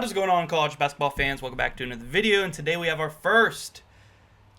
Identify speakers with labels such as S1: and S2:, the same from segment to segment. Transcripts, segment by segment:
S1: What is going on, college basketball fans? Welcome back to another video, and today we have our first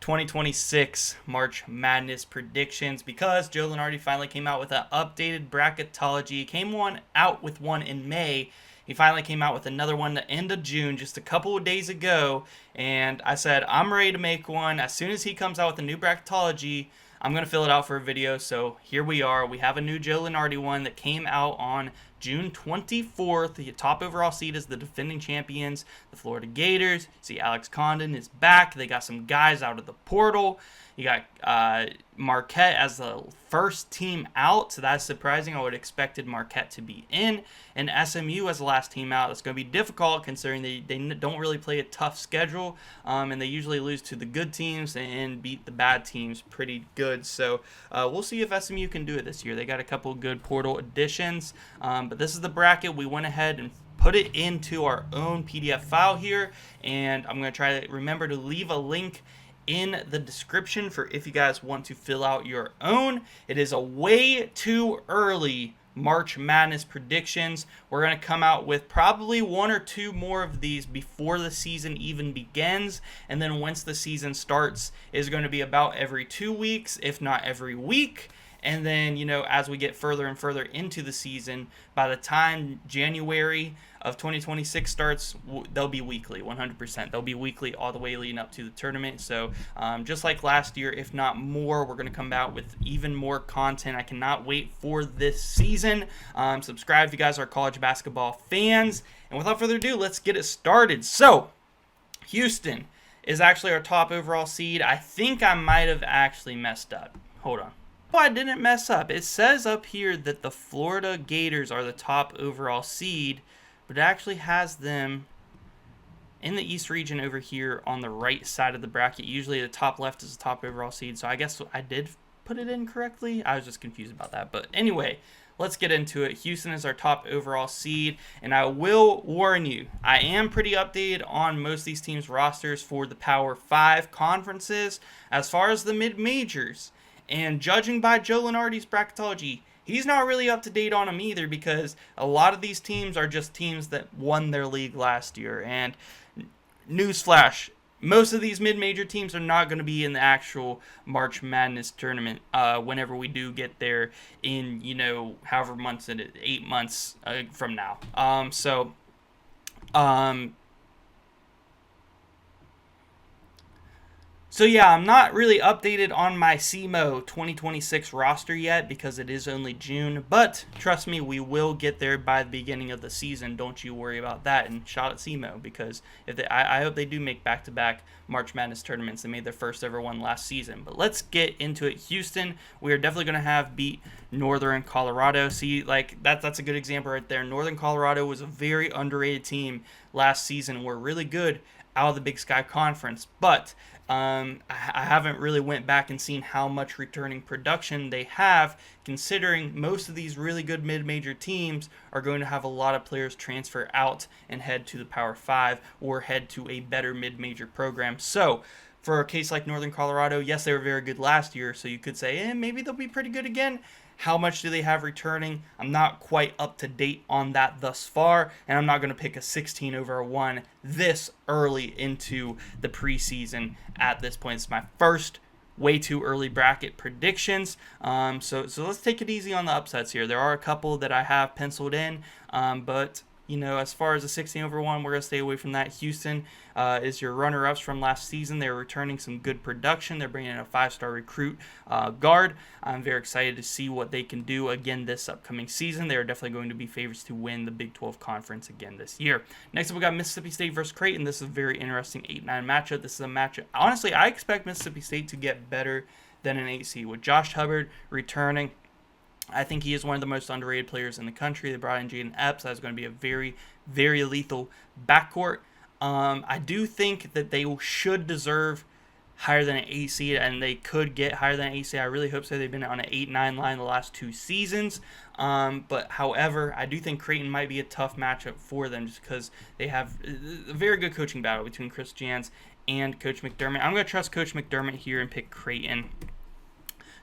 S1: 2026 March Madness predictions because Joe Lunardi finally came out with an updated bracketology. He came out with one in May. He finally came out with another one the end of June, just a couple of days ago, and I said I'm ready to make one. As soon as he comes out with a new bracketology, I'm going to fill it out for a video. So here we are. We have a new Joe Lunardi one that came out on June 24th. The top overall seed is the defending champions, the Florida Gators. See, Alex Condon is back. They got some guys out of the portal. You got Marquette as the first team out, so that's surprising. I would have expected Marquette to be in, and SMU as the last team out. It's going to be difficult considering they don't really play a tough schedule, and they usually lose to the good teams and beat the bad teams pretty good. So we'll see if SMU can do it this year. They got a couple of good portal additions, but this is the bracket. We went ahead and put it into our own PDF file here, and I'm going to try to remember to leave a link in the description for if you guys want to fill out your own. It is a way too early March Madness predictions. We're going to come out with probably one or two more of these before the season even begins, and then once the season starts, it's going to be about every 2 weeks, if not every week. And then, as we get further and further into the season, by the time January of 2026 starts, they'll be weekly, 100%. They'll be weekly all the way leading up to the tournament. So just like last year, if not more, we're going to come out with even more content. I cannot wait for this season. Subscribe if you guys are college basketball fans. And without further ado, let's get it started. So, Houston is actually our top overall seed. I think I might have actually messed up. Hold on. I didn't mess up. It says up here that the Florida Gators are the top overall seed, but it actually has them in the East region over here on the right side of the bracket. Usually the top left is the top overall seed, so I guess I did put it in correctly. I was just confused about that. But anyway, let's get into it. Houston is our top overall seed, and I will warn you, I am pretty updated on most of these teams' rosters for the Power 5 conferences. As far as the mid-majors, and judging by Joe Lunardi's bracketology, he's not really up to date on them either, because a lot of these teams are just teams that won their league last year. And newsflash, most of these mid-major teams are not going to be in the actual March Madness tournament whenever we do get there in, however months it is, 8 months from now. So yeah, I'm not really updated on my SEMO 2026 roster yet because it is only June, but trust me, we will get there by the beginning of the season. Don't you worry about that. And shout out SEMO, because I hope they do make back-to-back March Madness tournaments. They made their first ever one last season. But let's get into it. Houston, we are definitely going to have beat Northern Colorado. See, like that's a good example right there. Northern Colorado was a very underrated team last season. We're really good out of the Big Sky Conference, but I haven't really went back and seen how much returning production they have, considering most of these really good mid-major teams are going to have a lot of players transfer out and head to the Power 5 or head to a better mid-major program. So for a case like Northern Colorado, yes, they were very good last year, so you could say, maybe they'll be pretty good again. How much do they have returning? I'm not quite up to date on that thus far, and I'm not going to pick a 16/1 this early into the preseason at this point. It's my first way too early bracket predictions. So let's take it easy on the upsets here. There are a couple that I have penciled in, but as far as the 16/1, we're going to stay away from that. Houston is your runner-ups from last season. They're returning some good production. They're bringing in a 5-star recruit guard. I'm very excited to see what they can do again this upcoming season. They're definitely going to be favorites to win the Big 12 Conference again this year. Next up, we got Mississippi State versus Creighton. This is a very interesting 8-9 matchup. This is a matchup. Honestly, I expect Mississippi State to get better than an 8 seed. With Josh Hubbard returning, I think he is one of the most underrated players in the country. They brought in Jaden Epps. That's going to be a very, very lethal backcourt. I do think that they should deserve higher than an 8 seed, and they could get higher than an 8 seed. I really hope so. They've been on an 8-9 line the last 2 seasons. But however, I do think Creighton might be a tough matchup for them just because they have a very good coaching battle between Chris Jans and Coach McDermott. I'm going to trust Coach McDermott here and pick Creighton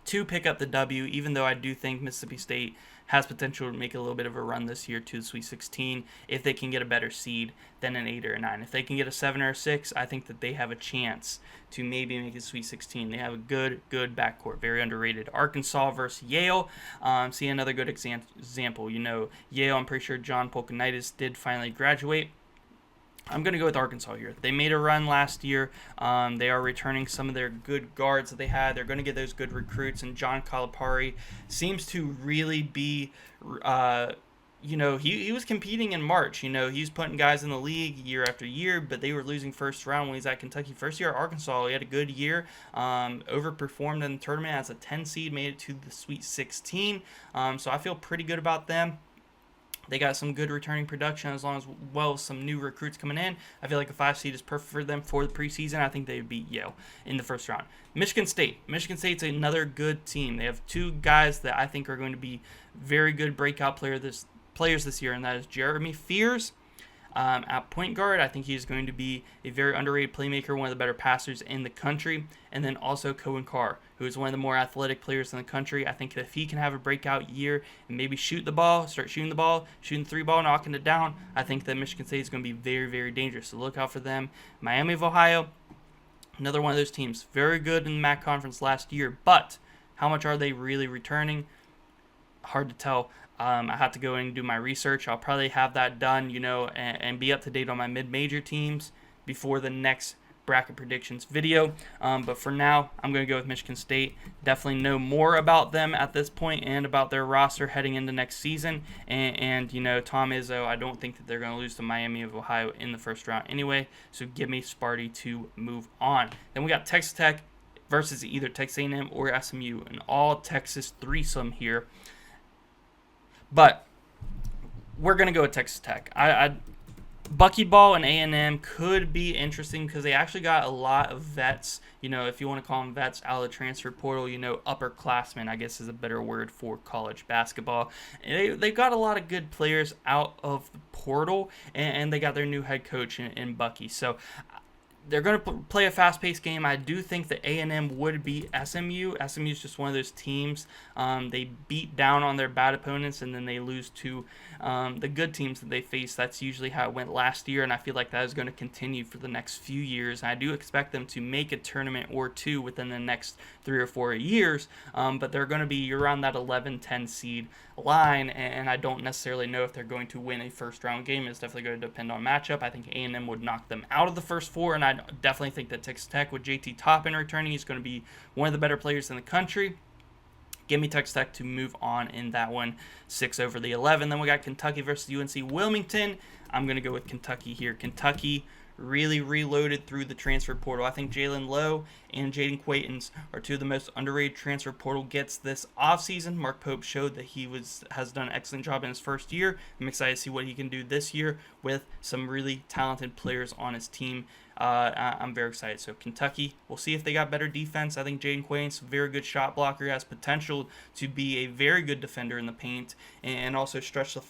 S1: to pick up the W, even though I do think Mississippi State has potential to make a little bit of a run this year to the Sweet 16 if they can get a better seed than an 8 or a 9. If they can get a 7 or a 6, I think that they have a chance to maybe make a Sweet 16. They have a good backcourt, very underrated. Arkansas versus Yale, see another good example. Yale, I'm pretty sure John Polkonitis did finally graduate. I'm going to go with Arkansas here. They made a run last year. They are returning some of their good guards that they had. They're going to get those good recruits, and John Calipari seems to really be, he was competing in March. He's putting guys in the league year after year, but they were losing first round when he's at Kentucky. First year at Arkansas, he had a good year, overperformed in the tournament as a 10 seed, made it to the Sweet 16. So I feel pretty good about them. They got some good returning production as well as some new recruits coming in. I feel like a 5 seed is perfect for them for the preseason. I think they would beat Yale in the first round. Michigan State's another good team. They have 2 guys that I think are going to be very good breakout players this year, and that is Jeremy Fears at point guard. I think he's going to be a very underrated playmaker, one of the better passers in the country. And then also Cohen Carr, who is one of the more athletic players in the country. I think if he can have a breakout year and maybe start shooting the ball, shooting the 3-ball, knocking it down, I think that Michigan State is going to be very, very dangerous. So look out for them. Miami of Ohio, another one of those teams. Very good in the MAC conference last year, but how much are they really returning? Hard to tell. I have to go in and do my research. I'll probably have that done, and be up to date on my mid-major teams before the next bracket predictions video. But for now, I'm going to go with Michigan State. Definitely know more about them at this point and about their roster heading into next season. And Tom Izzo, I don't think that they're going to lose to Miami of Ohio in the first round anyway. So give me Sparty to move on. Then we got Texas Tech versus either Texas A&M or SMU. An all-Texas threesome here. But we're going to go with Texas Tech. Buckyball and A&M could be interesting because they actually got a lot of vets, if you want to call them vets, out of the transfer portal, upperclassmen, I guess is a better word for college basketball. They got a lot of good players out of the portal, and they got their new head coach in Bucky. So they're going to play a fast-paced game. I do think that A&M would beat SMU. SMU is just one of those teams. They beat down on their bad opponents, and then they lose to the good teams that they face. That's usually how it went last year, and I feel like that is going to continue for the next few years. And I do expect them to make a tournament or two within the next 3 or 4 years, but they're going to be around that 11-10 seed line, and I don't necessarily know if they're going to win a first-round game. It's definitely going to depend on matchup. I think A&M would knock them out of the first 4, and I definitely think that Texas Tech with JT Toppin returning is going to be one of the better players in the country. Give me Texas Tech to move on in that one, 6 over the 11. Then we got Kentucky versus UNC Wilmington. I'm going to go with Kentucky here. Kentucky really reloaded through the transfer portal. I think Jalen Lowe and Jaden Quaitons are 2 of the most underrated transfer portal gets this offseason. Mark Pope showed that he has done an excellent job in his first year. I'm excited to see what he can do this year with some really talented players on his team. I'm very excited. So Kentucky, we'll see if they got better defense. I think Jaden Quaitons, very good shot blocker, has potential to be a very good defender in the paint and also stretch the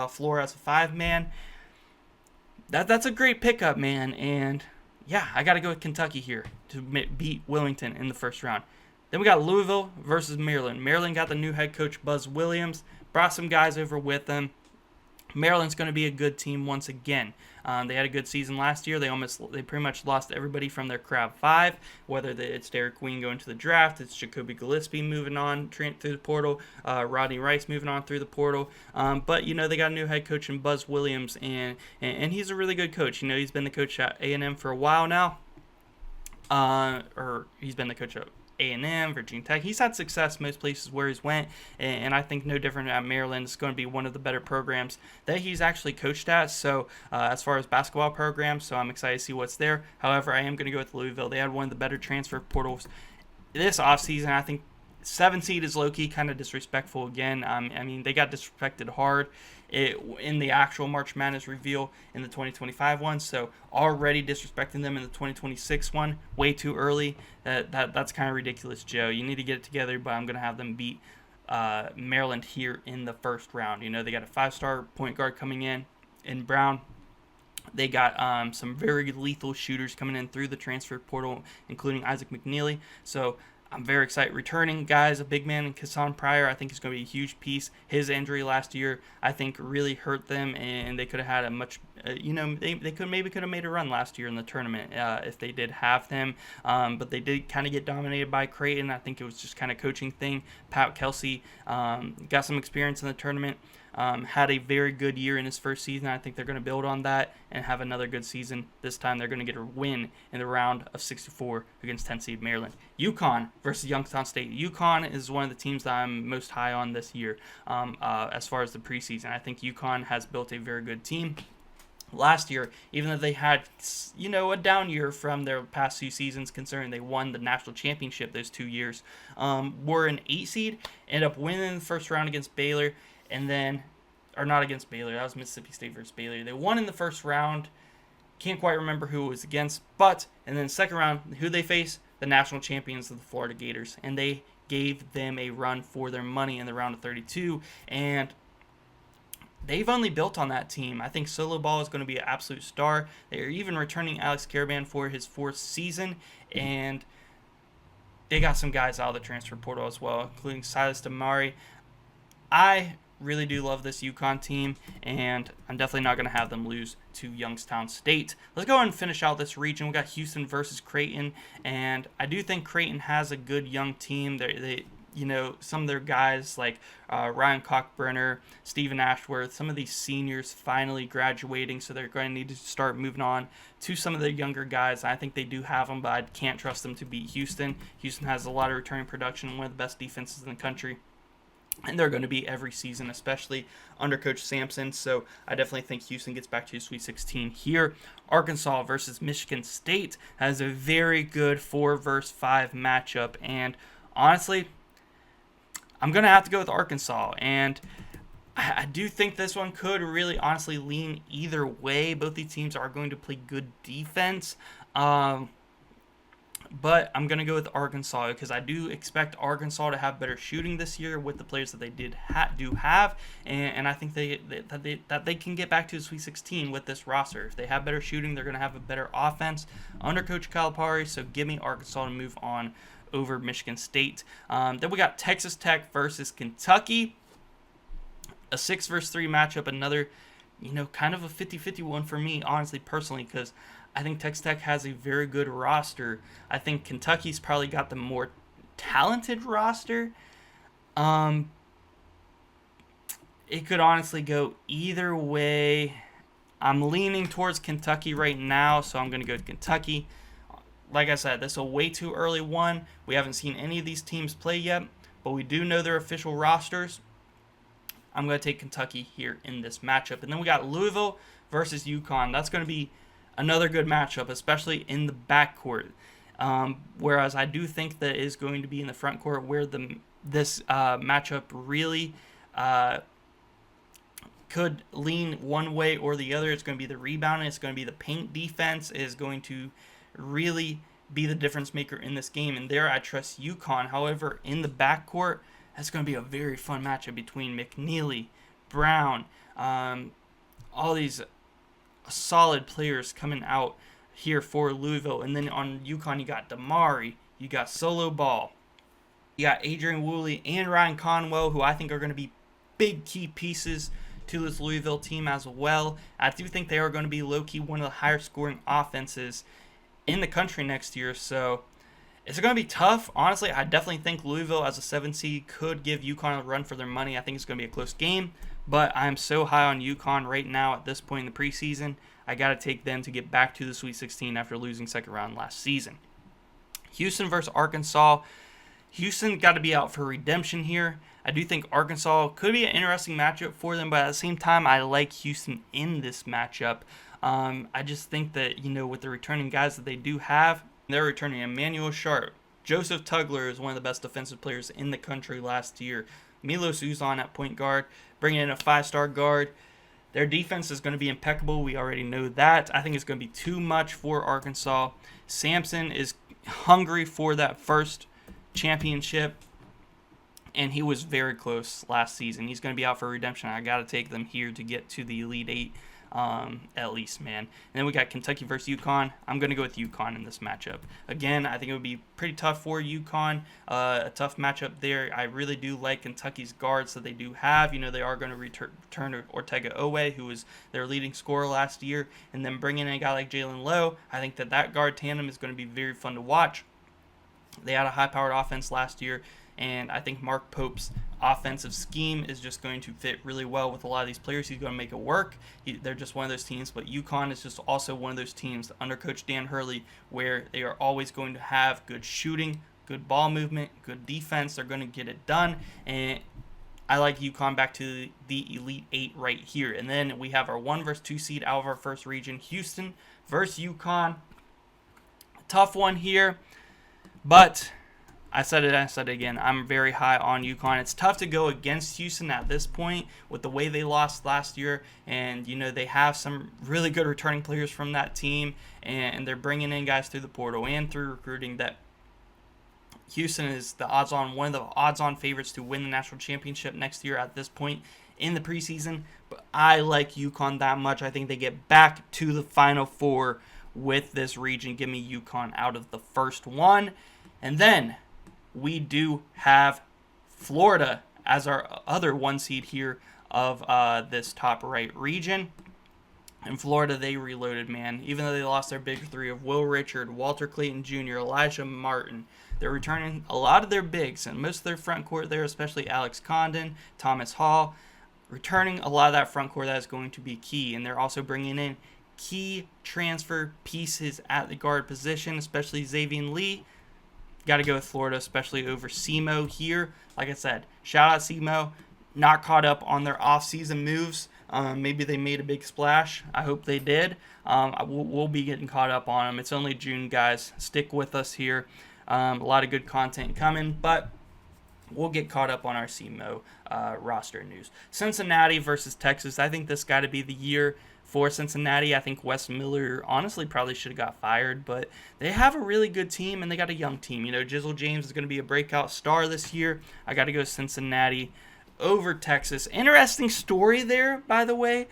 S1: floor as a 5-man. That's a great pickup, man. And yeah, I got to go with Kentucky here to beat Wilmington in the first round. Then we got Louisville versus Maryland. Maryland got the new head coach, Buzz Williams. Brought some guys over with them. Maryland's going to be a good team once again. They had a good season last year. They pretty much lost everybody from their Crab 5, whether it's Derek Queen going to the draft, it's Jacoby Gillespie moving on through the portal, Rodney Rice moving on through the portal. But they got a new head coach in Buzz Williams, and he's a really good coach. He's been the coach at A&M for a while now, or he's been the coach at A&M, Virginia Tech. He's had success most places where he's went, and I think no different at Maryland. It's going to be one of the better programs that he's actually coached at. So as far as basketball programs, so I'm excited to see what's there. However, I am going to go with Louisville. They had one of the better transfer portals this offseason. I think 7 seed is low-key kind of disrespectful again. They got disrespected hard in the actual March Madness reveal in the 2025 one, so already disrespecting them in the 2026 one way too early. That's kind of ridiculous, Joe. You need to get it together, but I'm going to have them beat Maryland here in the first round. They got a 5-star point guard coming in Brown. They got some very lethal shooters coming in through the transfer portal, including Isaac McNeely. So I'm very excited. Returning guys, a big man in Kassan Pryor, I think is going to be a huge piece. His injury last year, I think, really hurt them, and they could have had a much, they could have made a run last year in the tournament if they did have him. But they did kind of get dominated by Creighton. I think it was just kind of coaching thing. Pat Kelsey got some experience in the tournament. Had a very good year in his first season. I think they're going to build on that and have another good season. This time they're going to get a win in the round of 64 against 10 seed Maryland. UConn versus Youngstown State. UConn is one of the teams that I'm most high on this year as far as the preseason. I think UConn has built a very good team. Last year, even though they had, a down year from their past 2 seasons, considering they won the national championship those 2 years, were an 8 seed, ended up winning the first round against Baylor. And then, or not against Baylor, that was Mississippi State versus Baylor. They won in the first round. Can't quite remember who it was against. And then second round, who they face? The national champions of the Florida Gators. And they gave them a run for their money in the round of 32. And they've only built on that team. I think Solo Ball is going to be an absolute star. They are even returning Alex Caravan for his 4th season. And they got some guys out of the transfer portal as well, including Silas Damari. I really do love this UConn team, and I'm definitely not going to have them lose to Youngstown State. Let's go ahead and finish out this region. We got Houston versus Creighton, and I do think Creighton has a good young team. They some of their guys like Ryan Cockburner, Stephen Ashworth, some of these seniors finally graduating, so they're going to need to start moving on to some of the younger guys. I think they do have them, but I can't trust them to beat Houston. Houston has a lot of returning production, one of the best defenses in the country. And they're going to be every season, especially under Coach Sampson. So I definitely think Houston gets back to the Sweet 16 here. Arkansas versus Michigan State has a very good 4 versus 5 matchup. And honestly, I'm going to have to go with Arkansas. And I do think this one could really honestly lean either way. Both these teams are going to play good defense. But I'm going to go with Arkansas because I do expect Arkansas to have better shooting this year with the players that they do have. And I think that they can get back to the Sweet 16 with this roster. If they have better shooting, they're going to have a better offense under Coach Calipari. So give me Arkansas to move on over Michigan State. Then we got Texas Tech versus Kentucky. A 6 versus 3 matchup. Another, kind of a 50-50 one for me, honestly, personally, because I think Texas Tech has a very good roster. I think Kentucky's probably got the more talented roster. It could honestly go either way. I'm leaning towards Kentucky right now, so I'm going to go to Kentucky. Like I said, this is a way too early one. We haven't seen any of these teams play yet, but we do know their official rosters. I'm going to take Kentucky here in this matchup. And then we got Louisville versus UConn. That's going to be another good matchup, especially in the backcourt. Whereas I do think that is going to be in the front court where this matchup really could lean one way or the other. It's going to be the rebounding. It's going to be the paint defense is going to really be the difference maker in this game. And there I trust UConn. However, in the backcourt, that's going to be a very fun matchup between McNeely, Brown, all these solid players coming out here for Louisville. And then on UConn, you got Damari, you got Solo Ball, you got Adrian Woolley and Ryan Conwell, who I think are going to be big key pieces to this Louisville team as well. I do think they are going to be low-key one of the higher scoring offenses in the country next year. So it's going to be tough. Honestly, I definitely think Louisville as a 7 seed could give UConn a run for their money. I think it's going to be a close game. But I'm so high on UConn right now at this point in the preseason. I got to take them to get back to the Sweet 16 after losing second round last season. Houston versus Arkansas. Houston got to be out for redemption here. I do think Arkansas could be an interesting matchup for them, but at the same time, I like Houston in this matchup. I just think that, with the returning guys that they do have, they're returning Emmanuel Sharp. Joseph Tugler is one of the best defensive players in the country last year. Milos Uzan at point guard, bringing in a 5-star guard. Their defense is going to be impeccable. We already know that. I think it's going to be too much for Arkansas. Sampson is hungry for that first championship, and he was very close last season. He's going to be out for redemption. I got to take them here to get to the Elite Eight. at least, man. And then we got Kentucky versus UConn. I'm going to go with UConn in this matchup. Again, I think it would be pretty tough for UConn, a tough matchup there. I really do like Kentucky's guards that they do have. They are going to return Ortega Owe, who was their leading scorer last year, and then bringing in a guy like Jalen Lowe. I think that guard tandem is going to be very fun to watch. They had a high-powered offense last year, and I think Mark Pope's offensive scheme is just going to fit really well with a lot of these players. He's going to make it work. They're just one of those teams, but UConn is just also one of those teams under Coach Dan Hurley where they are always going to have good shooting, good ball movement, good defense. They're going to get it done, and I like UConn back to the Elite Eight right here. And then we have our 1 versus 2 seed out of our first region, Houston versus UConn. Tough one here, but I said it again. I'm very high on UConn. It's tough to go against Houston at this point with the way they lost last year. And, they have some really good returning players from that team. And they're bringing in guys through the portal and through recruiting that Houston is one of the odds-on favorites to win the national championship next year at this point in the preseason. But I like UConn that much. I think they get back to the Final Four with this region. Give me UConn out of the first one. And then we do have Florida as our other 1 seed here of this top right region. In Florida, they reloaded, man. Even though they lost their big 3 of Will Richard, Walter Clayton Jr., Elijah Martin, they're returning a lot of their bigs and most of their front court there, especially Alex Condon, Thomas Hall, returning a lot of that front court that is going to be key. And they're also bringing in key transfer pieces at the guard position, especially Xavier Lee. Got to go with Florida, especially over SEMO here. Like I said, shout out SEMO. Not caught up on their offseason moves. Maybe they made a big splash. I hope they did. We'll be getting caught up on them. It's only June, guys. Stick with us here. A lot of good content coming, but we'll get caught up on our SEMO roster news. Cincinnati versus Texas. I think this got to be the year for Cincinnati. I think Wes Miller honestly probably should have got fired, but they have a really good team and they got a young team. Jizzle James is going to be a breakout star this year. I got to go Cincinnati over Texas. Interesting story there, by the way.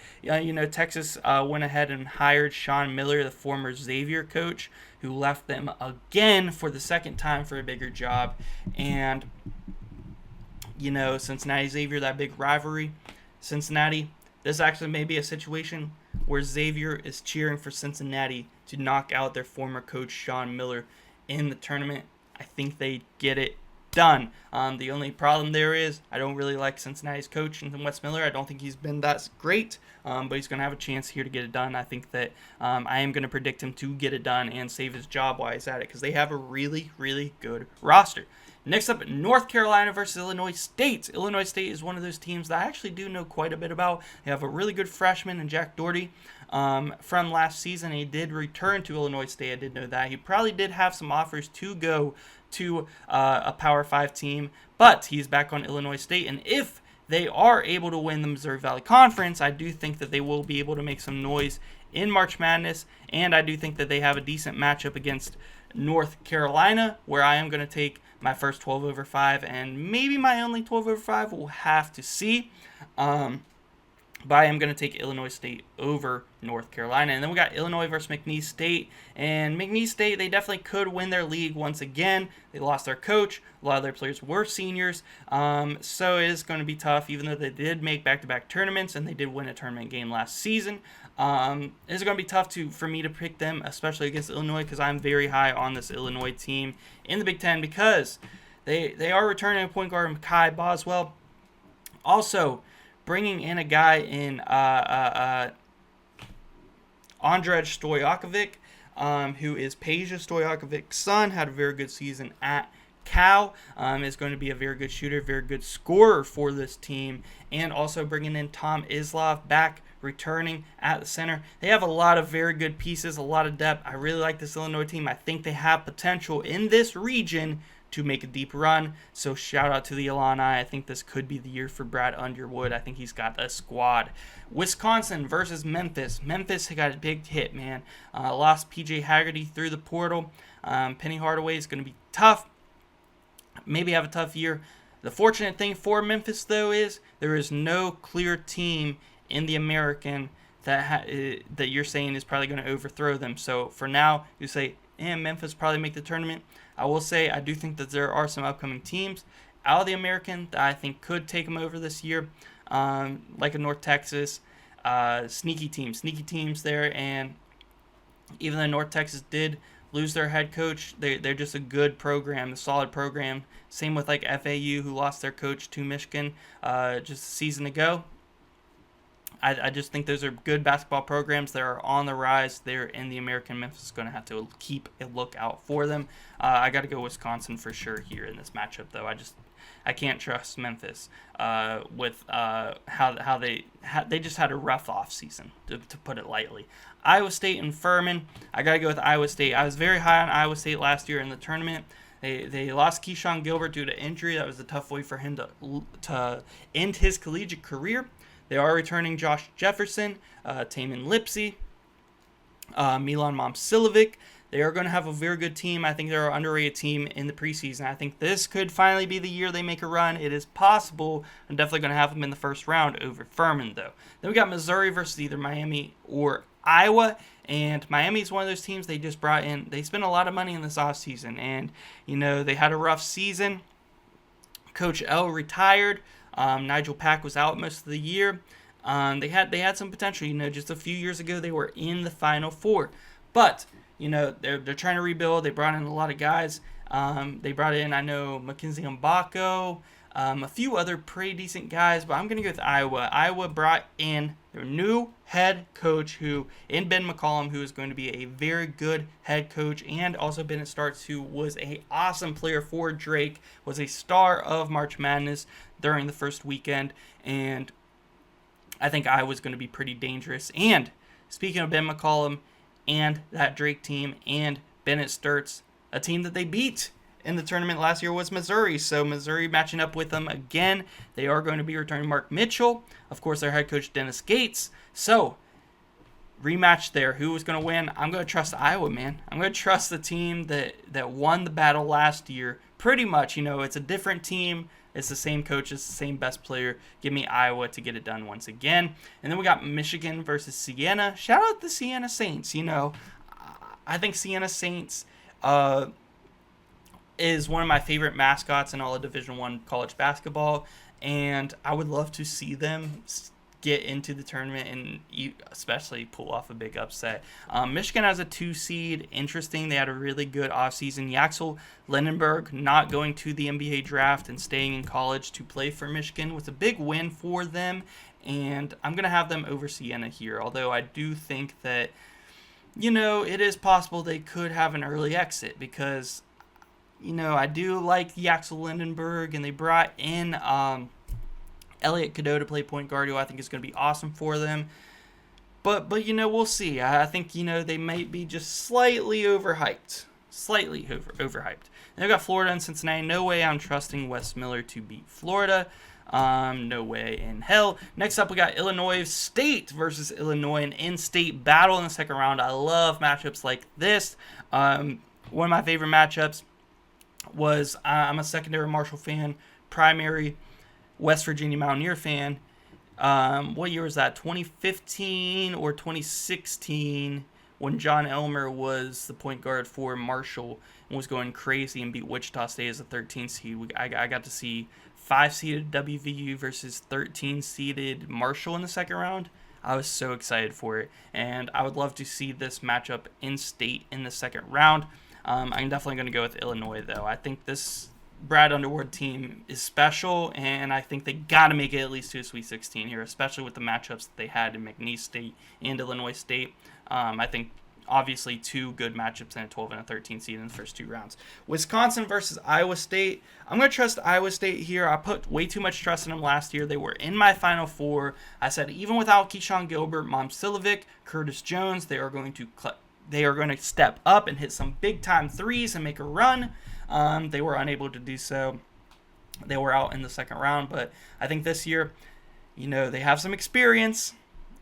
S1: Texas went ahead and hired Sean Miller, the former Xavier coach, who left them again for the second time for a bigger job. And, Cincinnati Xavier, that big rivalry. Cincinnati, this actually may be a situation where Xavier is cheering for Cincinnati to knock out their former coach Sean Miller in the tournament. I think they get it done. The only problem there is I don't really like Cincinnati's coach and Wes Miller. I don't think he's been that great, but he's going to have a chance here to get it done. I think that I am going to predict him to get it done and save his job while he's at it because they have a really, really good roster. Next up, North Carolina versus Illinois State. Illinois State is one of those teams that I actually do know quite a bit about. They have a really good freshman in Jack Doherty from last season. He did return to Illinois State. I did know that. He probably did have some offers to go to a Power 5 team, but he's back on Illinois State. And if they are able to win the Missouri Valley Conference, I do think that they will be able to make some noise in March Madness. And I do think that they have a decent matchup against North Carolina, where I am going to take my first 12 over 5 and maybe my only 12 over 5. We'll have to see. But I am going to take Illinois State over North Carolina. And then we got Illinois versus McNeese State. And McNeese State, they definitely could win their league once again. They lost their coach. A lot of their players were seniors. So it is going to be tough, even though they did make back-to-back tournaments and they did win a tournament game last season. It's going to be tough for me to pick them, especially against Illinois, because I'm very high on this Illinois team in the Big Ten because they are returning a point guard, Mekhi Boswell. Also, bringing in a guy in Andrej Stojakovic, who is Peja Stojakovic's son, had a very good season at Cal, is going to be a very good shooter, very good scorer for this team, and also bringing in Tom Islov back, returning at the center. They have a lot of very good pieces, a lot of depth. I really like this Illinois team. I think they have potential in this region to make a deep run. So shout out to the Illini. I think this could be the year for Brad Underwood. I think he's got a squad. Wisconsin versus Memphis. Memphis got a big hit, man. Lost PJ Haggerty through the portal. Penny Hardaway is going to be tough. Maybe have a tough year. The fortunate thing for Memphis, though, is there is no clear team in the American that you're saying is probably going to overthrow them. So for now, you say, Memphis probably make the tournament. I will say I do think that there are some upcoming teams out of the American that I think could take them over this year, like a North Texas, sneaky teams there. And even though North Texas did lose their head coach, they're just a good program, a solid program. Same with like FAU, who lost their coach to Michigan just a season ago. I just think those are good basketball programs that are on the rise. They're in the American. Memphis is going to have to keep a lookout for them. I got to go Wisconsin for sure here in this matchup, though. I can't trust Memphis with how they just had a rough offseason, to put it lightly. Iowa State and Furman. I got to go with Iowa State. I was very high on Iowa State last year in the tournament. They lost Keyshawn Gilbert due to injury. That was a tough way for him to end his collegiate career. They are returning Josh Jefferson, Taman Lipsey, Milan Momcilovic. They are going to have a very good team. I think they're an underrated team in the preseason. I think this could finally be the year they make a run. It is possible. I'm definitely going to have them in the first round over Furman, though. Then we got Missouri versus either Miami or Iowa. And Miami is one of those teams they just brought in. They spent a lot of money in this offseason. And, they had a rough season. Coach L third. Nigel Pack was out most of the year. They had some potential. Just a few years ago they were in the Final Four, but they're trying to rebuild. They brought in a lot of guys. They brought in, I know, Mackenzie Mbako, a few other pretty decent guys, but I'm gonna go with Iowa. Iowa brought in their new head coach, Ben McCollum, who is going to be a very good head coach, and also Bennett Starks, who was an awesome player for Drake, was a star of March Madness during the first weekend, and I think Iowa's going to be pretty dangerous. And speaking of Ben McCollum and that Drake team and Bennett Sturts, a team that they beat in the tournament last year was Missouri. So Missouri matching up with them again. They are going to be returning Mark Mitchell, of course their head coach Dennis Gates. So rematch there. Who is going to win? I'm going to trust Iowa, man. I'm going to trust the team that won the battle last year. Pretty much, it's a different team. It's the same coach, it's the same best player. Give me Iowa to get it done once again. And then we got Michigan versus Siena. Shout out the Siena Saints. I think Siena Saints is one of my favorite mascots in all of Division I college basketball. And I would love to see them get into the tournament and especially pull off a big upset. Michigan has a 2 seed. Interesting. They had a really good offseason. Yaxel Lindenberg not going to the NBA draft and staying in college to play for Michigan was a big win for them. And I'm going to have them over Siena here. Although I do think that, it is possible they could have an early exit because, I do like Yaxel Lindenberg, and they brought in Elliot Cadeau to play point guard, who I think is going to be awesome for them. But we'll see. I think, they might be just slightly overhyped. Overhyped. Then we got Florida and Cincinnati. No way I'm trusting Wes Miller to beat Florida. No way in hell. Next up, we got Illinois State versus Illinois, an in-state battle in the second round. I love matchups like this. One of my favorite matchups was, I'm a secondary Marshall fan, primary West Virginia Mountaineer fan. What year was that? 2015 or 2016, when John Elmer was the point guard for Marshall and was going crazy and beat Wichita State as a 13 seed. I got to see 5-seeded WVU versus 13-seeded Marshall in the second round. I was so excited for it, and I would love to see this matchup in state in the second round. I'm definitely going to go with Illinois, though. I think this Brad Underwood team is special, and I think they got to make it at least to a Sweet 16 here, especially with the matchups that they had in McNeese State and Illinois State. I think obviously 2 good matchups in a 12 and a 13 seed in the first 2 rounds. Wisconsin versus Iowa State. I'm going to trust Iowa State here. I put way too much trust in them last year. They were in my Final Four. I said even without Keyshawn Gilbert, Momcilovic, Curtis Jones, they are going to step up and hit some big-time threes and make a run. They were unable to do so. They were out in the second round, but I think this year, they have some experience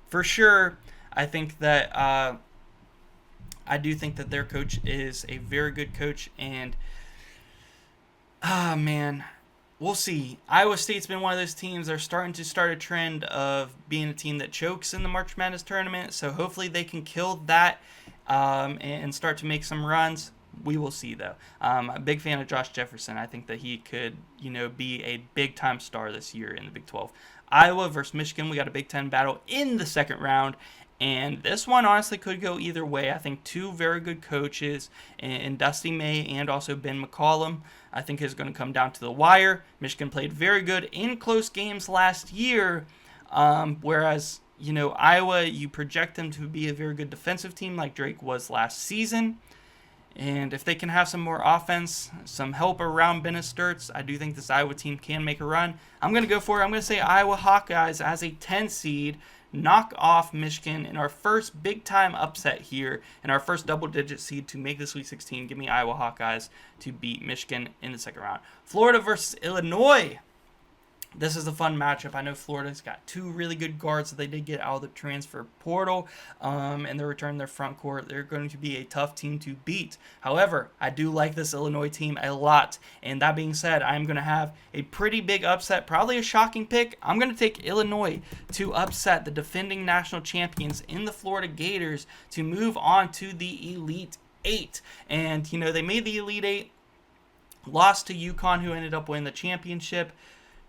S1: for sure. I think that I do think that their coach is a very good coach, and man, we'll see. Iowa State's been one of those teams. They're starting to start a trend of being a team that chokes in the March Madness tournament. So hopefully they can kill that and start to make some runs. We will see, though. I'm a big fan of Josh Jefferson. I think that he could, be a big-time star this year in the Big 12. Iowa versus Michigan, we got a Big 10 battle in the second round. And this one honestly could go either way. I think two very good coaches in Dusty May and also Ben McCollum, I think is going to come down to the wire. Michigan played very good in close games last year, whereas, Iowa, you project them to be a very good defensive team like Drake was last season. And if they can have some more offense, some help around Bennett Sturts, I do think this Iowa team can make a run. I'm going to go for it. I'm going to say Iowa Hawkeyes as a 10 seed, knock off Michigan in our first big-time upset here, and our first double-digit seed to make the Sweet 16. Give me Iowa Hawkeyes to beat Michigan in the second round. Florida versus Illinois. This is a fun matchup. I know Florida's got two really good guards that they did get out of the transfer portal, and they're returning their front court. They're going to be a tough team to beat. However, I do like this Illinois team a lot, and that being said, I'm going to have a pretty big upset, probably a shocking pick. I'm going to take Illinois to upset the defending national champions in the Florida Gators to move on to the Elite Eight. And, they made the Elite Eight, lost to UConn, who ended up winning the championship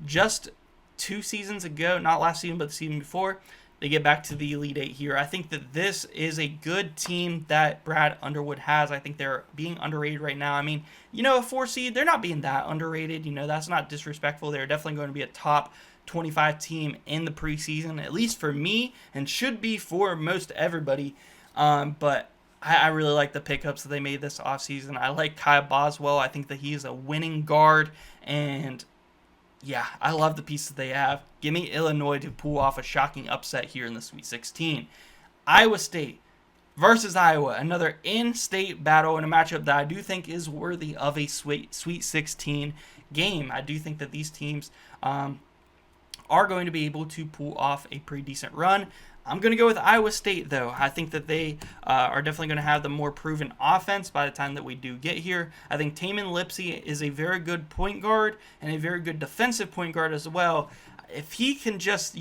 S1: just 2 seasons ago, not last season, but the season before. They get back to the Elite Eight here. I think that this is a good team that Brad Underwood has. I think they're being underrated right now. I mean, a 4 seed, they're not being that underrated. That's not disrespectful. They're definitely going to be a top 25 team in the preseason, at least for me, and should be for most everybody. But I really like the pickups that they made this offseason. I like Kai Boswell. I think that he is a winning guard, and yeah, I love the pieces they have. Give me Illinois to pull off a shocking upset here in the Sweet 16. Iowa State versus Iowa, another in-state battle in a matchup that I do think is worthy of a Sweet 16 game. I do think that these teams are going to be able to pull off a pretty decent run. I'm going to go with Iowa State, though. I think that they are definitely going to have the more proven offense by the time that we do get here. I think Taman Lipsey is a very good point guard and a very good defensive point guard as well. If he can just,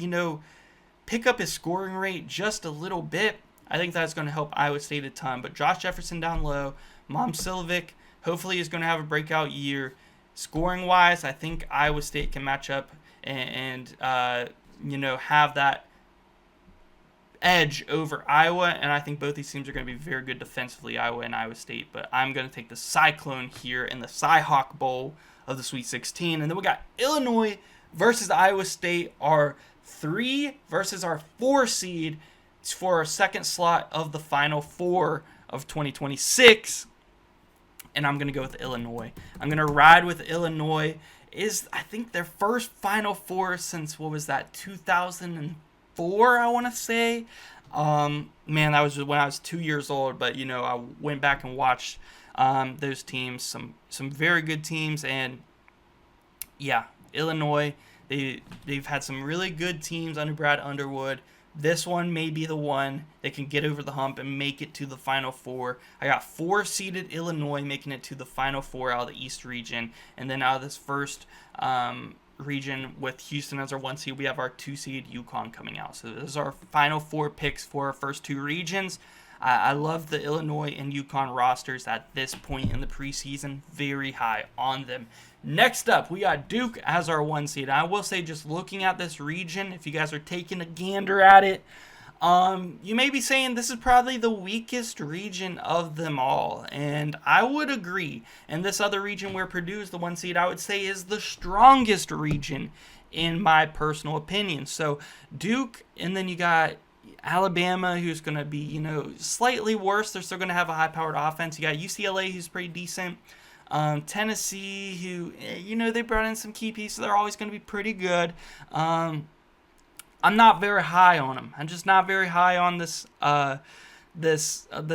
S1: pick up his scoring rate just a little bit, I think that's going to help Iowa State a ton. But Josh Jefferson down low, Momcilovic hopefully is going to have a breakout year. Scoring-wise, I think Iowa State can match up and have that edge over Iowa, and I think both these teams are going to be very good defensively, Iowa and Iowa State, but I'm going to take the Cyclone here in the Cy-Hawk Bowl of the Sweet 16, and then we got Illinois versus Iowa State, our 3 versus our 4 seed for our second slot of the Final Four of 2026, and I'm going to go with Illinois. I'm going to ride with Illinois. I think their first Final Four since, 2004, I want to say. Man, that was when I was 2 years old, but I went back and watched those teams, some very good teams, and yeah, Illinois, they've had some really good teams under Brad Underwood. This one may be the one that can get over the hump and make it to the Final Four. I got 4-seeded Illinois making it to the Final Four out of the East region, and then out of this first region with Houston as our 1 seed, we have our 2-seed UConn coming out. So those are our Final Four picks for our first 2 regions. I love the Illinois and UConn rosters at this point in the preseason. Very high on them. Next up, we got Duke as our 1 seed. I will say, just looking at this region, if you guys are taking a gander at it, you may be saying this is probably the weakest region of them all, and I would agree. And this other region where Purdue is the 1 seed, I would say is the strongest region in my personal opinion. So Duke, and then you got Alabama, who's going to be, slightly worse. They're still going to have a high-powered offense. You got UCLA, who's pretty decent. Tennessee, who, they brought in some key pieces. They're always going to be pretty good. I'm not very high on them. I'm just not very high on the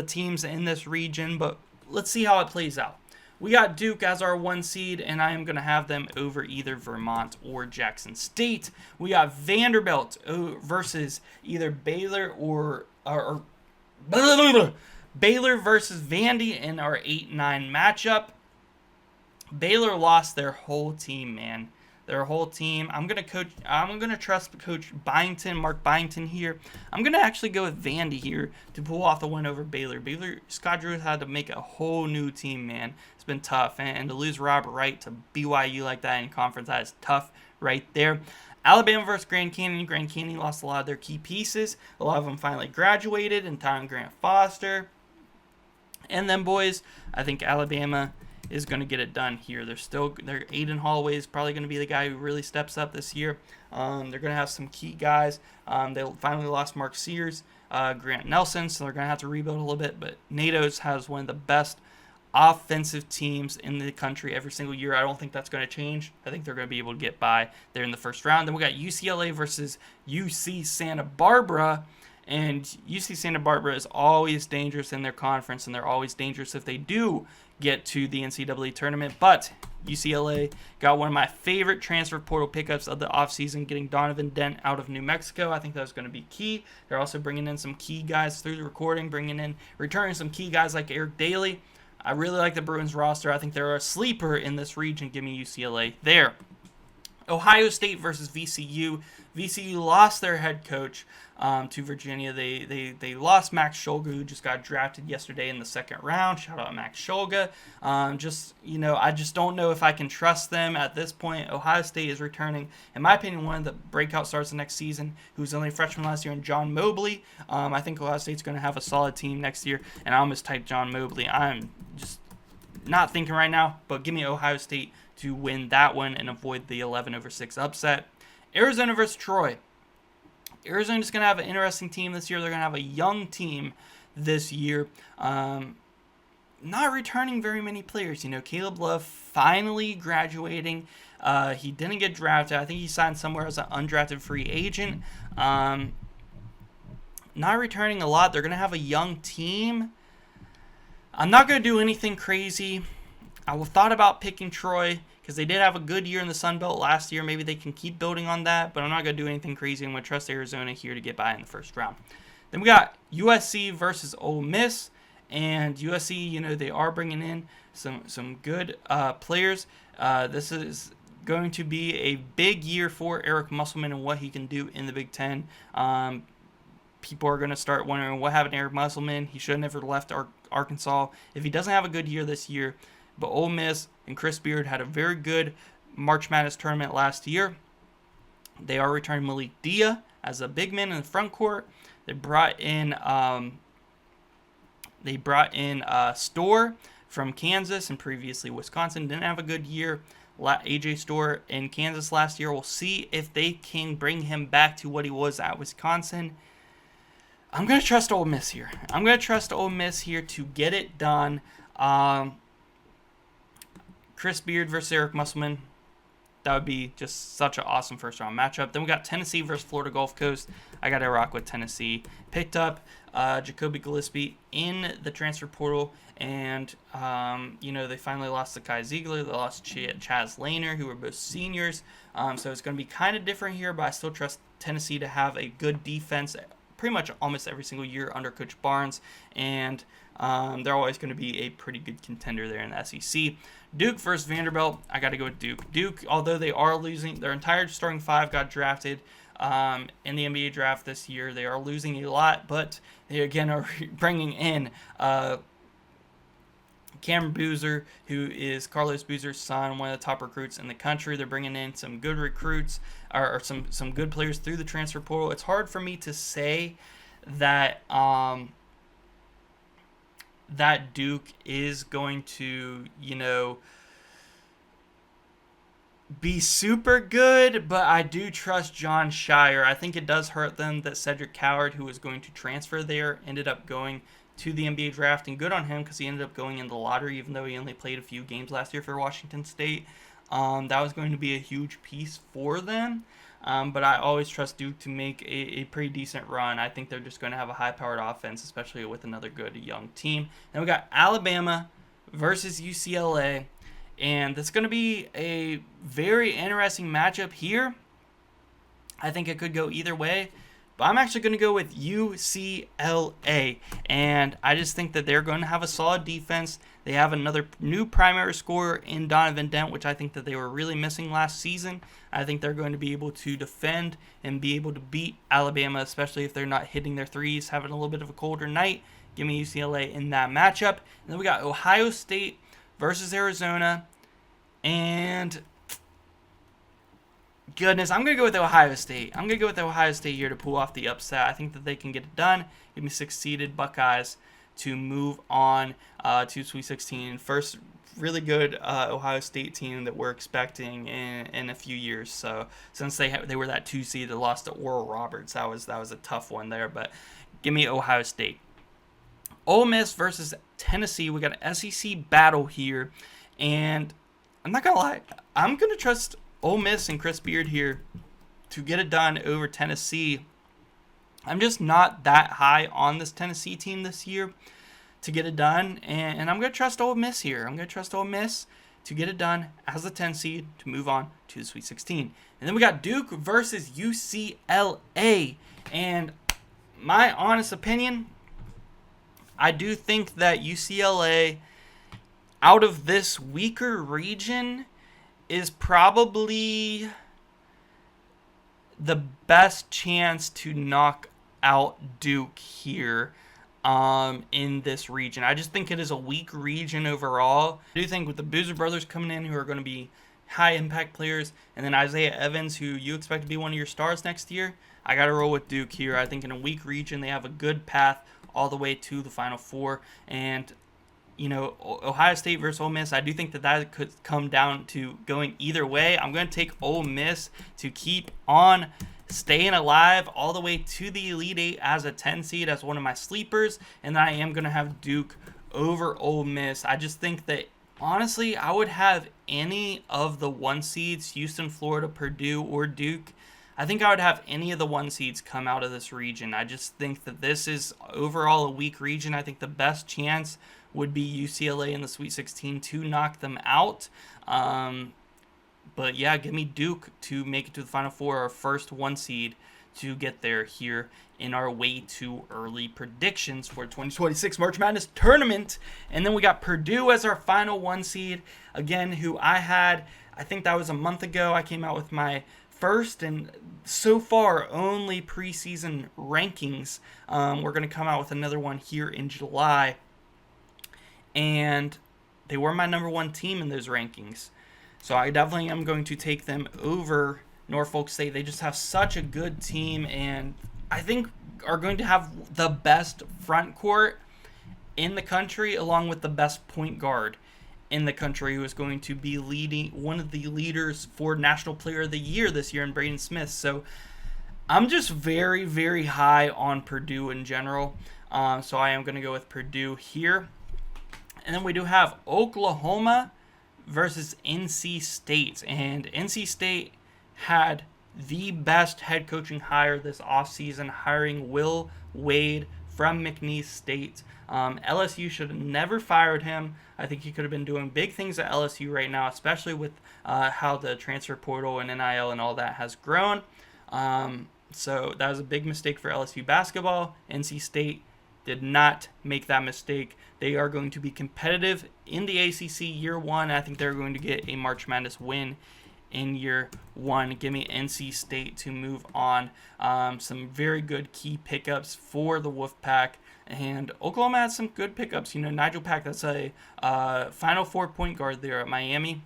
S1: teams in this region, but let's see how it plays out. We got Duke as our 1 seed, and I am going to have them over either Vermont or Jackson State. We got Vanderbilt versus either Baylor or Baylor versus Vandy in our 8-9 matchup. Baylor lost their whole team, man. their whole team. I'm gonna trust Coach Mark Byington here. I'm gonna actually go with Vandy here to pull off the win over Baylor. Scott Drew had to make a whole new team, man. It's been tough, and to lose Robert Wright to BYU like that in conference, that is tough right there. Alabama versus Grand Canyon. Grand Canyon lost a lot of their key pieces. A lot of them finally graduated, and Tyron Grant Foster. And then, boys, I think Alabama is going to get it done here. Aiden Holloway is probably going to be the guy who really steps up this year. They're going to have some key guys. They finally lost Mark Sears, Grant Nelson, so they're going to have to rebuild a little bit. But NATO's has one of the best offensive teams in the country every single year. I don't think that's going to change. I think they're going to be able to get by there in the first round. Then we got UCLA versus UC Santa Barbara. And UC Santa Barbara is always dangerous in their conference, and they're always dangerous if they do get to the NCAA tournament. But UCLA got one of my favorite transfer portal pickups of the offseason, getting Donovan Dent out of New Mexico. I think that's going to be key. They're also bringing in some key guys through the recording, returning some key guys like Eric Daly. I really like the Bruins roster. I think they're a sleeper in this region. Give me UCLA there. Ohio State versus VCU. VCU lost their head coach to Virginia. They lost Max Shulga, who just got drafted yesterday in the second round. Shout out Max Shulga. I just don't know if I can trust them at this point. Ohio State is returning, in my opinion, one of the breakout stars the next season, who's only a freshman last year, and John Mobley. I think Ohio State's going to have a solid team next year, and I almost typed John Mobley. I'm just not thinking right now, but give me Ohio State to win that one and avoid the 11-6 upset. Arizona versus Troy. Arizona's going to have an interesting team this year. They're going to have a young team this year. Not returning very many players. Caleb Love finally graduating. He didn't get drafted. I think he signed somewhere as an undrafted free agent. Not returning a lot. They're going to have a young team. I'm not going to do anything crazy. I thought about picking Troy because they did have a good year in the Sun Belt last year. Maybe they can keep building on that, but I'm not going to do anything crazy. I'm going to trust Arizona here to get by in the first round. Then we got USC versus Ole Miss, and USC, they are bringing in some good players. This is going to be a big year for Eric Musselman and what he can do in the Big Ten. People are going to start wondering what happened to Eric Musselman. He should have never left Arkansas. If he doesn't have a good year this year, but Ole Miss and Chris Beard had a very good March Madness tournament last year. They are returning Malik Dia as a big man in the front court. They brought in Storr from Kansas and previously Wisconsin. Didn't have a good year. AJ Storr in Kansas last year. We'll see if they can bring him back to what he was at Wisconsin. I'm going to trust Ole Miss here. To get it done. Chris Beard versus Eric Musselman. That would be just such an awesome first-round matchup. Then we got Tennessee versus Florida Gulf Coast. I got to rock with Tennessee. Picked up Jacoby Gillespie in the transfer portal, and they finally lost to Kai Ziegler. They lost Chaz Lehner, who were both seniors. So it's going to be kind of different here, but I still trust Tennessee to have a good defense pretty much almost every single year under Coach Barnes, and they're always going to be a pretty good contender there in the SEC. Duke versus Vanderbilt. I got to go with Duke. Duke, although they are losing, their entire starting five got drafted in the NBA draft this year. They are losing a lot, but they again are bringing in Cameron Boozer, who is Carlos Boozer's son, one of the top recruits in the country. They're bringing in some good recruits or some good players through the transfer portal. It's hard for me to say that that Duke is going to, be super good, but I do trust John Shire. I think it does hurt them that Cedric Coward, who was going to transfer there, ended up going to the NBA draft, and good on him because he ended up going in the lottery, even though he only played a few games last year for Washington State. That was going to be a huge piece for them. But I always trust Duke to make a pretty decent run. I think they're just going to have a high-powered offense, especially with another good young team. Then we got Alabama versus UCLA, and that's going to be a very interesting matchup here. I think it could go either way, But I'm actually going to go with UCLA. And I just think that they're going to have a solid defense. They have another new primary scorer in Donovan Dent, which I think that they were really missing last season. I think they're going to be able to defend and be able to beat Alabama, especially if they're not hitting their threes, having a little bit of a colder night. Give me UCLA in that matchup. And then we got Ohio State versus Arizona. And goodness, I'm going to go with Ohio State. I'm going to go with Ohio State here to pull off the upset. I think that they can get it done. Give me 6-seeded Buckeyes to move on to Sweet 16. First really good Ohio State team that we're expecting in a few years. So since they were that 2 seed that lost to Oral Roberts, that was a tough one there. But give me Ohio State. Ole Miss versus Tennessee. We got an SEC battle here, and I'm not gonna lie, I'm gonna trust Ole Miss and Chris Beard here to get it done over Tennessee. I'm just not that high on this Tennessee team this year to get it done, and I'm going to trust Ole Miss here. I'm going to trust Ole Miss to get it done as the 10 seed to move on to the Sweet 16. And then we got Duke versus UCLA, and my honest opinion, I do think that UCLA, out of this weaker region, is probably the best chance to knock out Duke here in this region. I just think it is a weak region overall. I do think with the Boozer brothers coming in, who are going to be high impact players, and then Isaiah Evans, who you expect to be one of your stars next year, I got to roll with Duke here. I think in a weak region, they have a good path all the way to the Final Four. And you know, Ohio State versus Ole Miss, I do think that could come down to going either way. I'm going to take Ole Miss to keep on staying alive all the way to the Elite Eight as a 10 seed, as one of my sleepers. And I am going to have Duke over Ole Miss. I just think that, honestly, I would have any of the 1 seeds, Houston, Florida, Purdue, or Duke. I think I would have any of the 1 seeds come out of this region. I just think that this is overall a weak region. I think the best chance would be UCLA in the Sweet 16 to knock them out. But yeah, give me Duke to make it to the Final Four, our first 1 seed to get there here in our way too early predictions for 2026 March Madness tournament. And then we got Purdue as our final 1 seed, again, who I think that was a month ago. I came out with my first and so far only preseason rankings. We're going to come out with another one here in July. And they were my number 1 team in those rankings. So I definitely am going to take them over Norfolk State. They just have such a good team, and I think are going to have the best front court in the country, along with the best point guard in the country, who is going to be one of the leaders for National Player of the Year this year in Braden Smith. So I'm just very, very high on Purdue in general. So I am going to go with Purdue here. And then we do have Oklahoma versus NC State. And NC State had the best head coaching hire this offseason, hiring Will Wade from McNeese State. LSU should have never fired him. I think he could have been doing big things at LSU right now, especially with how the transfer portal and NIL and all that has grown. So that was a big mistake for LSU basketball. NC State did not make that mistake. They are going to be competitive in the ACC year 1. I think they're going to get a March Madness win in year 1. Give me NC State to move on. Some very good key pickups for the Wolfpack. And Oklahoma had some good pickups. You know, Nigel Pack, that's a Final Four point guard there at Miami.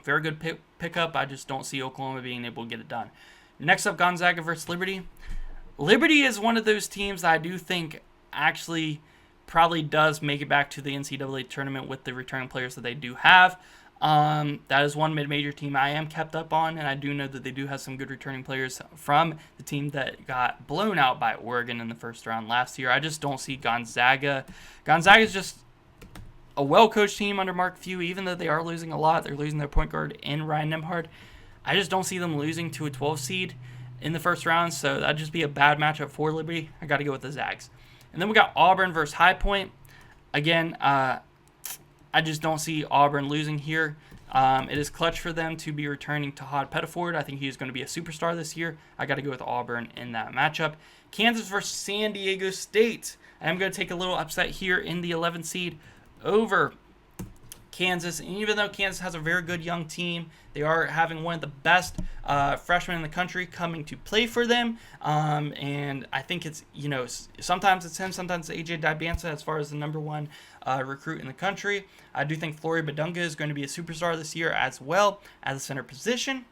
S1: Very good pickup. I just don't see Oklahoma being able to get it done. Next up, Gonzaga versus Liberty. Liberty is one of those teams that I do think actually probably does make it back to the NCAA tournament with the returning players that they do have. That is one mid-major team I am kept up on, and I do know that they do have some good returning players from the team that got blown out by Oregon in the first round last year. I just don't see Gonzaga. Gonzaga is just a well-coached team under Mark Few, even though they are losing a lot. They're losing their point guard in Ryan Nembhard. I just don't see them losing to a 12 seed in the first round, so that'd just be a bad matchup for Liberty. I got to go with the Zags. And then we got Auburn versus High Point. Again, I just don't see Auburn losing here. It is clutch for them to be returning Todd Pettiford. I think he is going to be a superstar this year. I got to go with Auburn in that matchup. Kansas versus San Diego State. I'm going to take a little upset here in the 11th seed over Kansas. And even though Kansas has a very good young team, they are having one of the best freshmen in the country coming to play for them. And I think it's, sometimes it's him, sometimes it's AJ Dibansa as far as the number one recruit in the country. I do think Flory Badunga is going to be a superstar this year as well at the center position.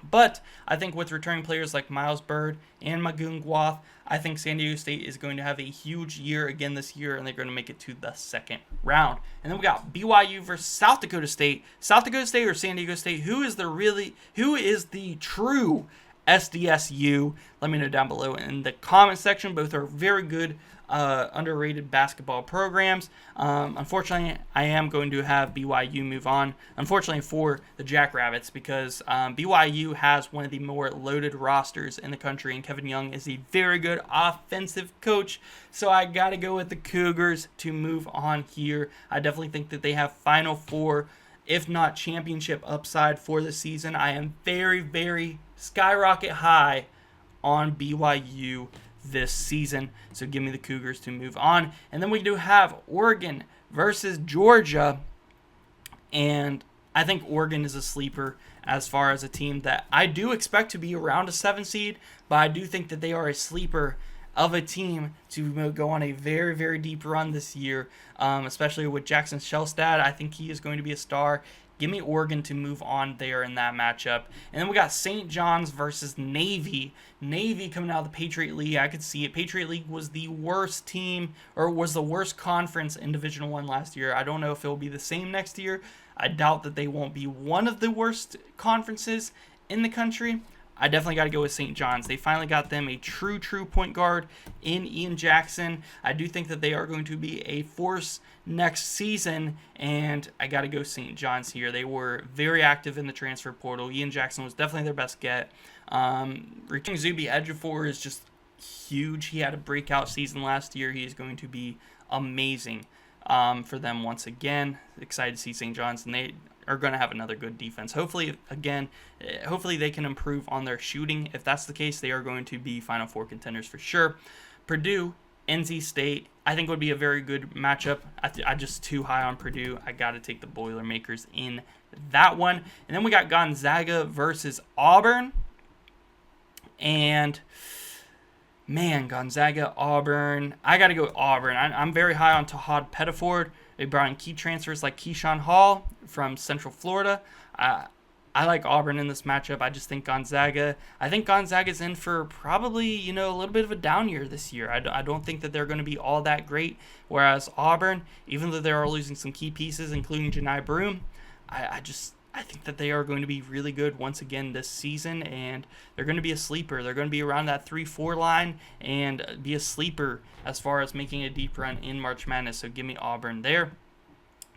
S1: But I think with returning players like Miles Byrd and Magoon Guath, I think San Diego State is going to have a huge year again this year, and they're going to make it to the second round. And then we got BYU versus South Dakota State. South Dakota State or San Diego State? Who is the true SDSU? Let me know down below in the comment section. Both are very good, underrated basketball programs. Unfortunately, I am going to have BYU move on. Unfortunately for the Jackrabbits, because BYU has one of the more loaded rosters in the country, and Kevin Young is a very good offensive coach. So I got to go with the Cougars to move on here. I definitely think that they have Final Four, if not championship upside for the season. I am very, very skyrocket high on BYU this season. So give me the Cougars to move on. And then we do have Oregon versus Georgia. And I think Oregon is a sleeper as far as a team that I do expect to be around a 7 seed. But I do think that they are a sleeper of a team to go on a very, very deep run this year. Especially with Jackson Shellstad. I think he is going to be a star. Give me Oregon to move on there in that matchup. And then we got St. John's versus Navy. Navy coming out of the Patriot League. I could see it. Patriot League was the worst team, or was the worst conference in Division I last year. I don't know if it will be the same next year. I doubt that they won't be one of the worst conferences in the country. I definitely got to go with St. John's. They finally got them a true point guard in Ian Jackson. I do think that they are going to be a force next season, and I got to go St. John's here. They were very active in the transfer portal. Ian Jackson was definitely their best get. Returning Zuby Ejiofor is just huge. He had a breakout season last year. He is going to be amazing for them once again. Excited to see St. John's, and they are going to have another good defense. Hopefully they can improve on their shooting. If that's the case, they are going to be Final Four contenders for sure. Purdue, NC State, I think would be a very good matchup. I'm just too high on Purdue. I got to take the Boilermakers in that one. And then we got Gonzaga versus Auburn. And man, Gonzaga, Auburn. I got to go with Auburn. I'm very high on Todd Pettiford. They brought in key transfers like Keyshawn Hall from Central Florida. I like Auburn in this matchup. I just think Gonzaga's in for probably, a little bit of a down year this year. I don't think that they're going to be all that great. Whereas Auburn, even though they are losing some key pieces, including Janai Broome, I think that they are going to be really good once again this season, and they're going to be a sleeper. They're going to be around that 3-4 line and be a sleeper as far as making a deep run in March Madness. So give me Auburn there.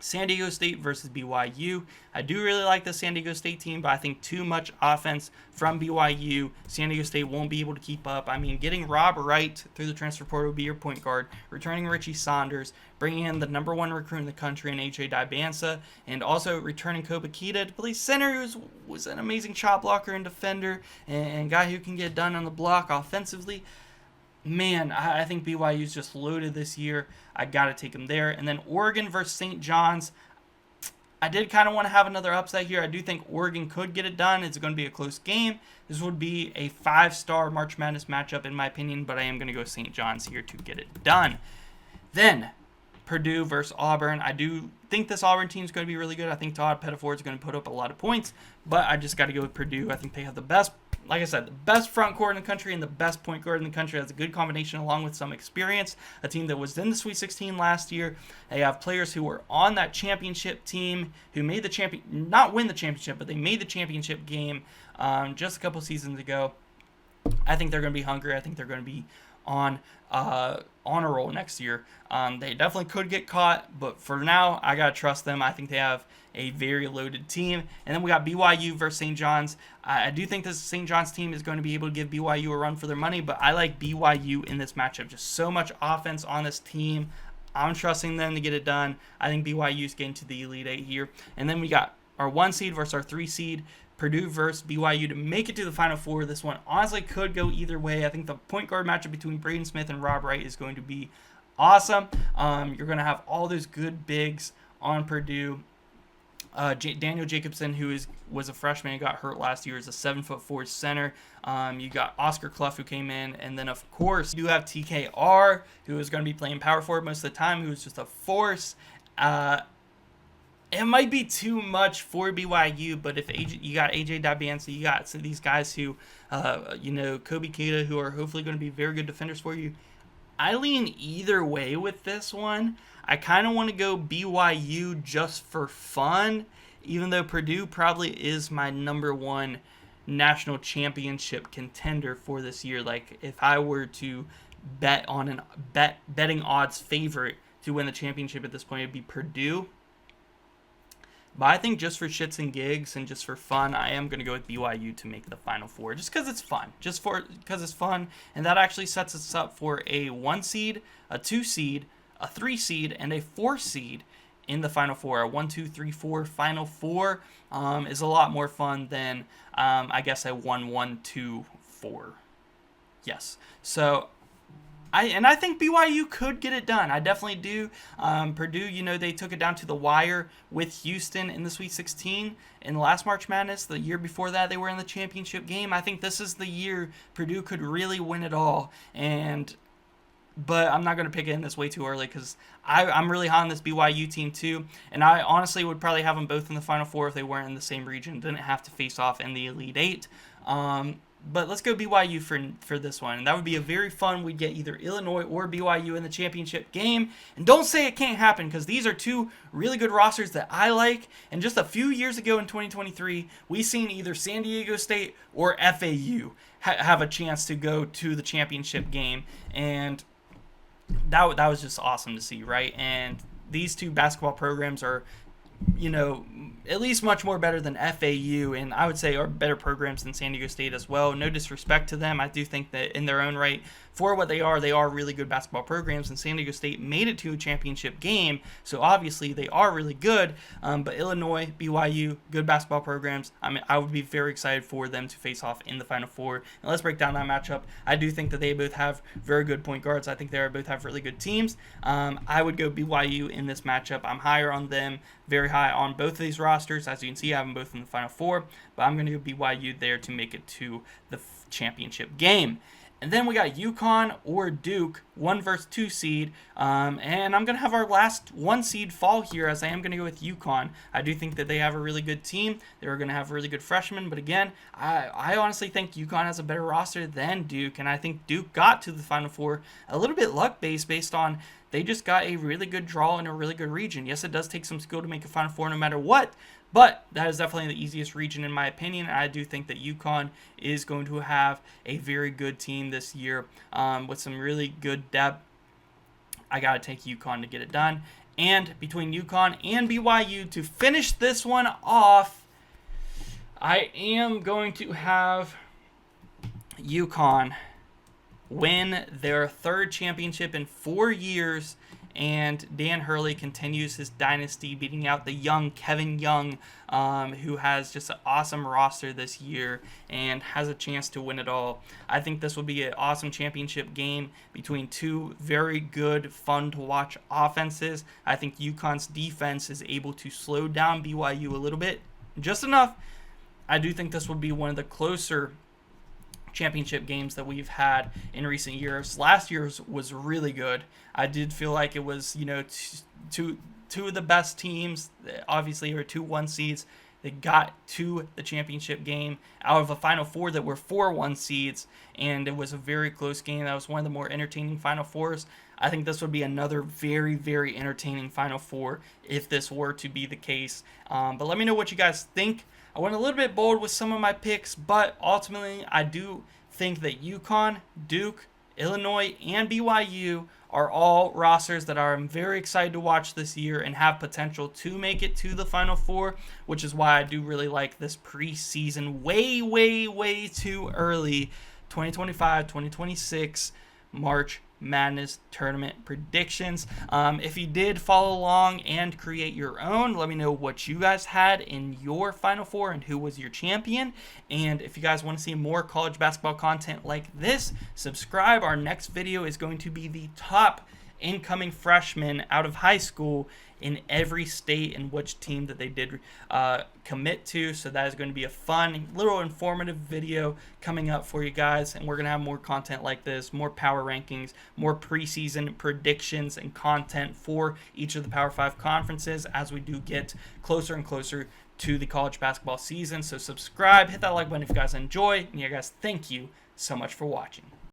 S1: San Diego State versus BYU. I do really like the San Diego State team, but I think too much offense from BYU. San Diego State won't be able to keep up. I mean, getting Rob Wright through the transfer portal will be your point guard, returning Richie Saunders, bringing in the number one recruit in the country in AJ Dibansa, and also returning Koba Kita to play center, who was an amazing shot blocker and defender, and guy who can get done on the block offensively. Man, I think BYU's just loaded this year. I got to take them there. And then Oregon versus St. John's. I did kind of want to have another upset here. I do think Oregon could get it done. It's going to be a close game. This would be a 5-star March Madness matchup in my opinion, but I am going to go St. John's here to get it done. Then Purdue versus Auburn. I do think this Auburn team is going to be really good. I think Todd Pettiford is going to put up a lot of points, but I just got to go with Purdue. I think they have the best, like I said, the best front court in the country and the best point guard in the country. That's a good combination along with some experience. A team that was in the Sweet 16 last year. They have players who were on that championship team who made the not win the championship, but they made the championship game just a couple seasons ago. I think they're going to be hungry. I think they're going to be on a roll next year. They definitely could get caught, but for now, I got to trust them. I think they have a very loaded team. And then we got BYU versus St. John's. I do think this St. John's team is going to be able to give BYU a run for their money, but I like BYU in this matchup. Just so much offense on this team. I'm trusting them to get it done. I think BYU is getting to the Elite Eight here. And then we got our 1 seed versus our 3 seed. Purdue versus BYU to make it to the Final Four. This one honestly could go either way. I think the point guard matchup between Braden Smith and Rob Wright is going to be awesome. You're going to have all those good bigs on Purdue. Daniel Jacobson, who was a freshman and got hurt last year, is a 7'4" center. You got Oscar Clough, who came in, and then of course you have TKR, who is going to be playing power forward most of the time, who's just a force. It might be too much for BYU, but if you got AJ Dabiansi, you got some of these guys who, Kobe Keita, who are hopefully going to be very good defenders for you. I lean either way with this one. I kind of want to go BYU just for fun, even though Purdue probably is my number one national championship contender for this year. Like, if I were to bet on betting odds favorite to win the championship at this point, it'd be Purdue. But I think just for shits and gigs and just for fun, I am going to go with BYU to make the Final Four. Just because it's fun. Because it's fun. And that actually sets us up for a 1 seed, a 2 seed, a 3 seed, and a 4 seed in the Final Four. A 1, 2, 3, 4 Final Four is a lot more fun than, I guess, a 1, 1, 2, 4. Yes. So I think BYU could get it done. I definitely do. Purdue, they took it down to the wire with Houston in the Sweet 16 in the last March Madness. The year before that, they were in the championship game. I think this is the year Purdue could really win it all. But I'm not going to pick it in this way too early because I'm really high on this BYU team too. And I honestly would probably have them both in the Final Four if they weren't in the same region. Didn't have to face off in the Elite Eight. But let's go BYU for this one. And that would be a very fun. We'd get either Illinois or BYU in the championship game. And don't say it can't happen because these are two really good rosters that I like. And just a few years ago in 2023, we seen either San Diego State or FAU have a chance to go to the championship game. And that was just awesome to see, right? And these two basketball programs are, at least much more better than FAU, and I would say are better programs than San Diego State as well. No disrespect to them. I do think that in their own right, for what they are really good basketball programs, and San Diego State made it to a championship game, so obviously they are really good. But Illinois, BYU, good basketball programs. I would be very excited for them to face off in the Final Four. And let's break down that matchup. I do think that they both have very good point guards. I think they both have really good teams. I would go BYU in this matchup. I'm higher on them, very high on both of these rosters. As you can see, I have them both in the Final Four, but I'm going to go BYU there to make it to the championship game. And then we got UConn or Duke, 1 versus 2 seed. And I'm going to have our last 1 seed fall here, as I am going to go with UConn. I do think that they have a really good team. They're going to have really good freshmen. But again, I honestly think UConn has a better roster than Duke. And I think Duke got to the Final Four a little bit luck-based based on they just got a really good draw in a really good region. Yes, it does take some skill to make a Final Four no matter what. But that is definitely the easiest region in my opinion. I do think that UConn is going to have a very good team this year with some really good depth. I got to take UConn to get it done. And between UConn and BYU to finish this one off, I am going to have UConn win their 3rd championship in 4 years. And Dan Hurley continues his dynasty, beating out the young Kevin Young, who has just an awesome roster this year and has a chance to win it all. I think this will be an awesome championship game between two very good, fun-to-watch offenses. I think UConn's defense is able to slow down BYU a little bit, just enough. I do think this will be one of the closer championship games that we've had in recent years. Last year's was really good. I did feel like it was, two of the best teams, obviously, or 2 1 seeds that got to the championship game out of a Final Four that were 4 1 seeds, and it was a very close game. That was one of the more entertaining Final Fours. I think this would be another very, very entertaining Final Four if this were to be the case. But let me know what you guys think. I went a little bit bold with some of my picks, but ultimately I do think that UConn, Duke, Illinois, and BYU are all rosters that I'm very excited to watch this year and have potential to make it to the Final Four, which is why I do really like this preseason way, way, way too early 2025-2026 March Madness tournament predictions. If you did follow along and create your own, let me know what you guys had in your Final Four and who was your champion. And if you guys want to see more college basketball content like this, subscribe. Our next video is going to be the top incoming freshmen out of high school in every state and which team that they did commit to. So that is going to be a fun, little informative video coming up for you guys. And we're going to have more content like this, more power rankings, more preseason predictions and content for each of the Power 5 conferences as we do get closer and closer to the college basketball season. So subscribe, hit that like button if you guys enjoy. And yeah, guys, thank you so much for watching.